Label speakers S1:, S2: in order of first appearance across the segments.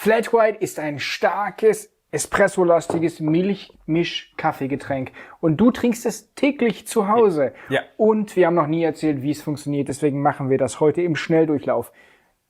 S1: Flat White ist ein starkes, espresso-lastiges Milchmisch-Kaffeegetränk. Und du trinkst es täglich zu Hause.
S2: Ja.
S1: Und wir haben noch nie erzählt, wie es funktioniert. Deswegen machen wir das heute im Schnelldurchlauf.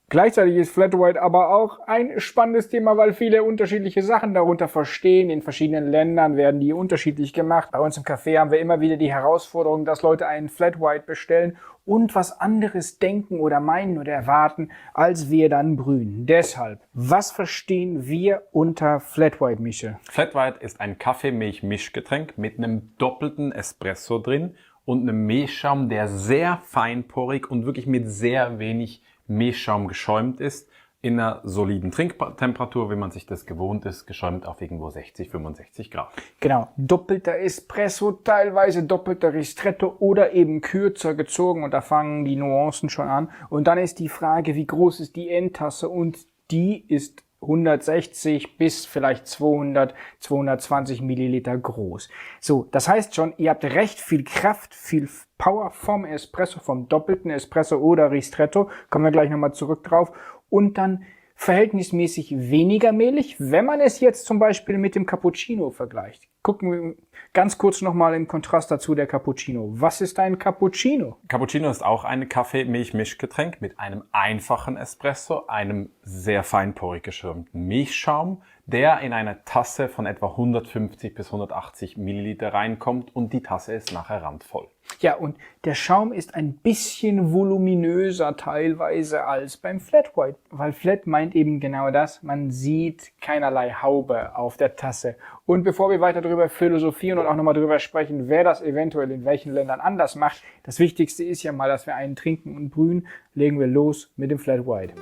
S1: Gleichzeitig ist Flat White aber auch ein spannendes Thema, weil viele unterschiedliche Sachen darunter verstehen. In verschiedenen Ländern werden die unterschiedlich gemacht. Bei uns im Café haben wir immer wieder die Herausforderung, dass Leute einen Flat White bestellen und was anderes denken oder meinen oder erwarten, als wir dann brühen. Deshalb, was verstehen wir unter Flat White, Michel?
S2: Flat White ist ein Kaffeemilch-Mischgetränk mit einem doppelten Espresso drin und einem Milchschaum, der sehr feinporig und wirklich mit sehr wenig Milchschaum geschäumt ist, in einer soliden Trinktemperatur, wie man sich das gewohnt ist, geschäumt auf irgendwo 60, 65 Grad.
S1: Genau, doppelter Espresso, teilweise doppelter Ristretto oder eben kürzer gezogen und da fangen die Nuancen schon an. Und dann ist die Frage, wie groß ist die Endtasse und die ist 160 bis vielleicht 200, 220 Milliliter groß. So, das heißt schon, ihr habt recht viel Kraft, viel Power vom Espresso, vom doppelten Espresso oder Ristretto. Kommen wir gleich nochmal zurück drauf. Und dann verhältnismäßig weniger mehlig, wenn man es jetzt zum Beispiel mit dem Cappuccino vergleicht. Gucken wir ganz kurz nochmal im Kontrast dazu der Cappuccino. Was ist ein Cappuccino?
S2: Cappuccino ist auch ein Kaffee-Milch-Mischgetränk mit einem einfachen Espresso, einem sehr feinporig geschäumten Milchschaum, der in eine Tasse von etwa 150 bis 180 Milliliter reinkommt und die Tasse ist nachher randvoll.
S1: Ja, und der Schaum ist ein bisschen voluminöser teilweise als beim Flat White, weil Flat meint eben genau das, man sieht keinerlei Haube auf der Tasse. Und bevor wir weiter darüber philosophieren und auch nochmal darüber sprechen, wer das eventuell in welchen Ländern anders macht, das Wichtigste ist ja mal, dass wir einen trinken und brühen, legen wir los mit dem Flat White.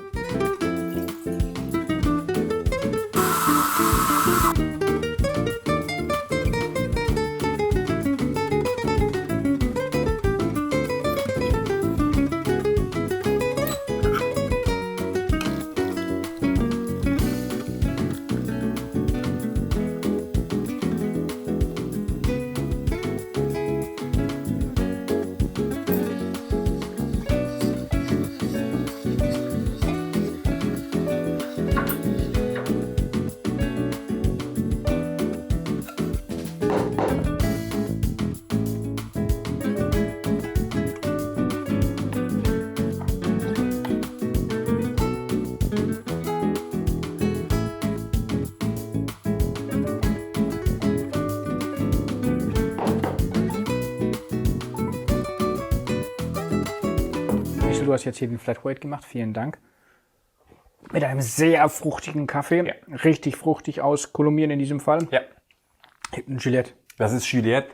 S1: Du hast jetzt hier den Flat White gemacht, vielen Dank. Mit einem sehr fruchtigen Kaffee, ja. Richtig fruchtig aus Kolumbien in diesem Fall.
S2: Ja.
S1: Ein Gillette.
S2: Das ist Gillette.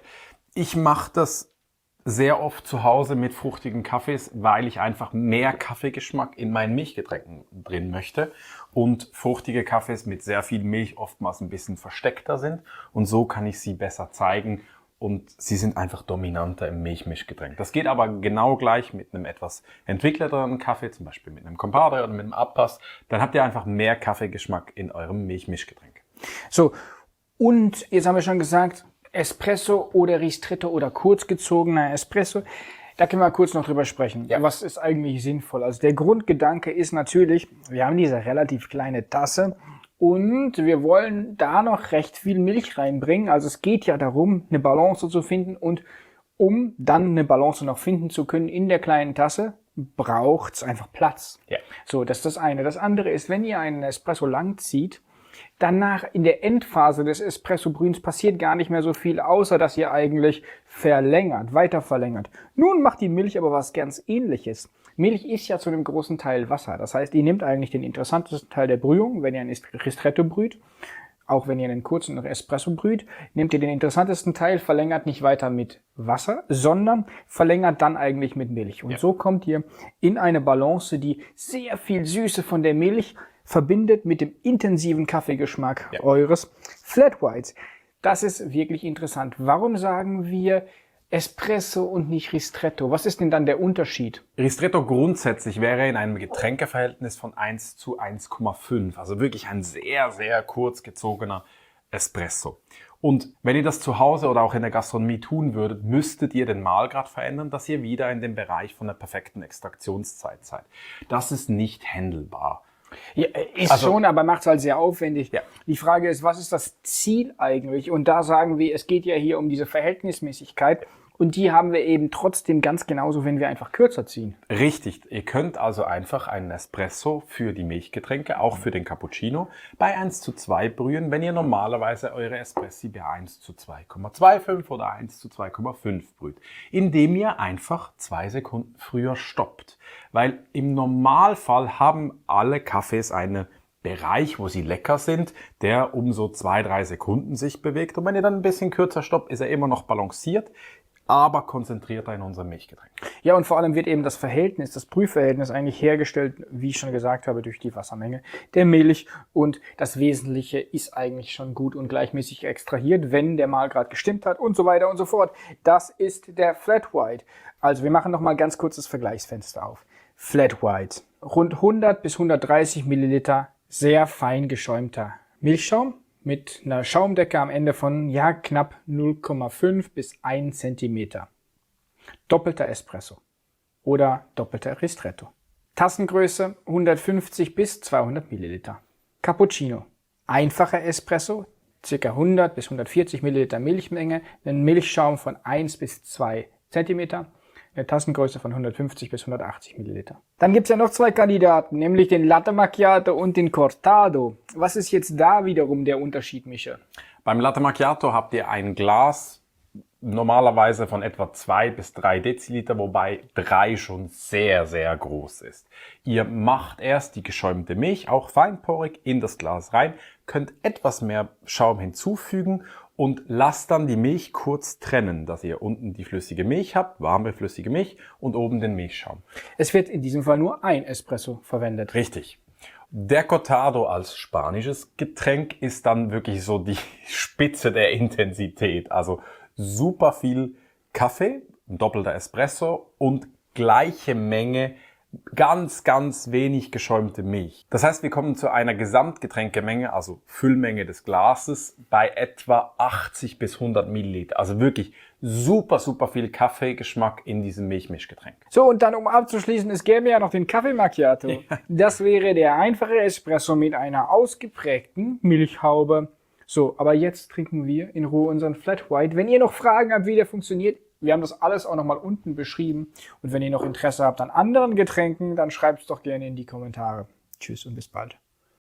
S2: Ich mache das sehr oft zu Hause mit fruchtigen Kaffees, weil ich einfach mehr Kaffeegeschmack in meinen Milchgetränken drin möchte und fruchtige Kaffees mit sehr viel Milch oftmals ein bisschen versteckter sind und so kann ich sie besser zeigen. Und sie sind einfach dominanter im Milchmischgetränk. Das geht aber genau gleich mit einem etwas entwickelteren Kaffee, zum Beispiel mit einem Compadre oder mit einem Abpass. Dann habt ihr einfach mehr Kaffeegeschmack in eurem Milchmischgetränk.
S1: So, und jetzt haben wir schon gesagt, Espresso oder Ristretto oder kurzgezogener Espresso. Da können wir kurz noch drüber sprechen. Ja. Was ist eigentlich sinnvoll? Also der Grundgedanke ist natürlich, wir haben diese relativ kleine Tasse. Und wir wollen da noch recht viel Milch reinbringen. Also es geht ja darum, eine Balance zu finden. Und um dann eine Balance noch finden zu können in der kleinen Tasse, braucht's einfach Platz. Ja. So, das ist das eine. Das andere ist, wenn ihr einen Espresso lang zieht, danach in der Endphase des Espresso-Brühens passiert gar nicht mehr so viel, außer dass ihr eigentlich verlängert, weiter verlängert. Nun macht die Milch aber was ganz Ähnliches. Milch ist ja zu einem großen Teil Wasser. Das heißt, ihr nehmt eigentlich den interessantesten Teil der Brühung, wenn ihr ein Ristretto brüht, auch wenn ihr einen kurzen Espresso brüht, nehmt ihr den interessantesten Teil, verlängert nicht weiter mit Wasser, sondern verlängert dann eigentlich mit Milch. Und so kommt ihr in eine Balance, die sehr viel Süße von der Milch verbindet mit dem intensiven Kaffeegeschmack eures Flat Whites. Das ist wirklich interessant. Warum sagen wir Espresso und nicht Ristretto? Was ist denn dann der Unterschied?
S2: Ristretto grundsätzlich wäre in einem Getränkeverhältnis von 1 zu 1,5. Also wirklich ein sehr, sehr kurz gezogener Espresso. Und wenn ihr das zu Hause oder auch in der Gastronomie tun würdet, müsstet ihr den Mahlgrad verändern, dass ihr wieder in dem Bereich von der perfekten Extraktionszeit seid. Das ist nicht handelbar.
S1: Ja, ist also, schon, aber macht es halt sehr aufwendig.
S2: Ja.
S1: Die Frage ist, was ist das Ziel eigentlich? Und da sagen wir, es geht ja hier um diese Verhältnismäßigkeit. Und die haben wir eben trotzdem ganz genauso, wenn wir einfach kürzer ziehen.
S2: Richtig. Ihr könnt also einfach einen Espresso für die Milchgetränke, auch für den Cappuccino, bei 1:2 brühen, wenn ihr normalerweise eure Espressi bei 1:2,25 oder 1:2,5 brüht. Indem ihr einfach 2 Sekunden früher stoppt. Weil im Normalfall haben alle Kaffees einen Bereich, wo sie lecker sind, der um so 2-3 Sekunden sich bewegt. Und wenn ihr dann ein bisschen kürzer stoppt, ist er immer noch balanciert, aber konzentrierter in unserem Milchgetränk.
S1: Ja, und vor allem wird eben das Verhältnis, das Brühverhältnis eigentlich hergestellt, wie ich schon gesagt habe, durch die Wassermenge der Milch. Und das Wesentliche ist eigentlich schon gut und gleichmäßig extrahiert, wenn der Mahlgrad gestimmt hat und so weiter und so fort. Das ist der Flat White. Also wir machen nochmal ganz kurz das Vergleichsfenster auf. Flat White. Rund 100 bis 130 Milliliter sehr fein geschäumter Milchschaum mit einer Schaumdecke am Ende von knapp 0,5 bis 1 Zentimeter. Doppelter Espresso oder doppelter Ristretto. Tassengröße 150 bis 200 Milliliter. Cappuccino. Einfacher Espresso, ca. 100 bis 140 Milliliter Milchmenge, einen Milchschaum von 1 bis 2 Zentimeter. Eine Tassengröße von 150 bis 180 Milliliter. Dann gibt's ja noch 2 Kandidaten, nämlich den Latte Macchiato und den Cortado. Was ist jetzt da wiederum der Unterschied, Micha?
S2: Beim Latte Macchiato habt ihr ein Glas normalerweise von etwa 2 bis 3 Deziliter, wobei 3 schon sehr, sehr groß ist. Ihr macht erst die geschäumte Milch, auch feinporig, in das Glas rein, könnt etwas mehr Schaum hinzufügen und lasst dann die Milch kurz trennen, dass ihr unten die flüssige Milch habt, warme flüssige Milch und oben den Milchschaum.
S1: Es wird in diesem Fall nur ein Espresso verwendet.
S2: Richtig. Der Cortado als spanisches Getränk ist dann wirklich so die Spitze der Intensität. Also super viel Kaffee, ein doppelter Espresso und gleiche Menge ganz, ganz wenig geschäumte Milch. Das heißt, wir kommen zu einer Gesamtgetränkemenge, also Füllmenge des Glases, bei etwa 80 bis 100 Milliliter. Also wirklich super, super viel Kaffeegeschmack in diesem Milchmischgetränk.
S1: So, und dann um abzuschließen, es gäbe ja noch den Kaffee Macchiato. Ja. Das wäre der einfache Espresso mit einer ausgeprägten Milchhaube. So, aber jetzt trinken wir in Ruhe unseren Flat White. Wenn ihr noch Fragen habt, wie der funktioniert, wir haben das alles auch nochmal unten beschrieben. Und wenn ihr noch Interesse habt an anderen Getränken, dann schreibt es doch gerne in die Kommentare. Tschüss und bis bald.